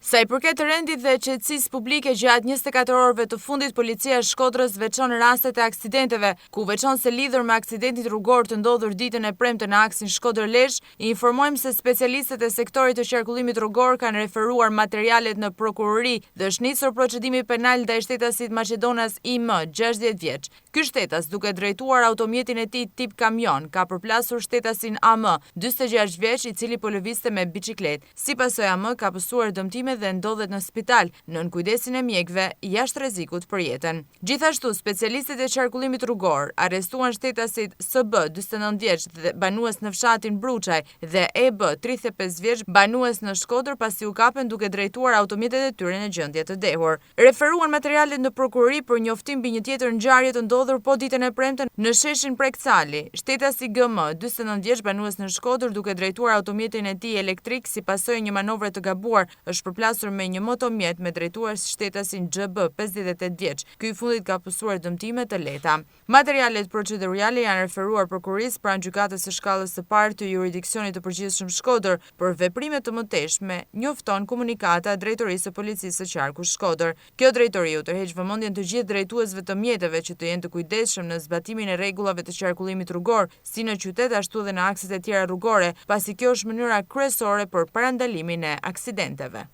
Sa i përket të rendit dhe qetësisë publike gjatë 24 orëve të fundit, policia e Shkodrës veçon rastet e aksidenteve, ku veçon se lidhur me aksidentin rrugor të ndodhur ditën e premte në aksin Shkodër-Lezhë, i informojmë se specialistët e sektorit të qarkullimit rrugor kanë referuar materialet në prokurori dhe është nisur procedimi penal ndaj shtetasit Maqedonas IM, 60 vjeç. Ky shtetas, duke drejtuar automjetin e tij tip kamion, ka përplasur shtetasin AM, 46 vjeç, i cili po lëvizte me biçikletë. Si pasojë AM ka pësuar dëmtime dhe ndodhet në spital nën kujdesin e mjekëve jashtë rrezikut për jetën. Gjithashtu, specialistët e qarkullimit rrugor arrestuan shtetasit SB, 49 vjeç, dhe banues në fshatin Bruçaj dhe EB, 35 vjeç, banues në Shkodër, pasi u kapen duke drejtuar automjetet e tyre në gjendje të dehur. Referuan materialet në prokurori për njoftim mbi një tjetër ngjarje të ndodhur po ditën e premte në sheshin Prekcali. Shtetasi GM, 49 vjeç, banues në Shkodër, duke drejtuar automjetin e tij elektrik si pasojë një manovre të gabuar, është përplasur me një motomjet me drejtues shtetasin GB, 58 vjeç. Ky i fundit ka pësuar dëmtime të lehta. Materialet procedurale janë referuar prokurorisë pranë gjykatës së shkallës së parë të jurisdiksionit të përgjithshëm Shkodër për veprime të mëtejshme, njofton komunikata drejtorisë së policisë së qarku Shkodër. Kjo drejtori u tërheq vëmendjen të gjithë drejtuesve të mjeteve që të jenë të kujdesshëm në zbatimin e rregullave të qarkullimit rrugor, si në qytet ashtu dhe në akset e tjera rrugore, pasi kjo është mënyra kryesore për parandalimin e aksidenteve.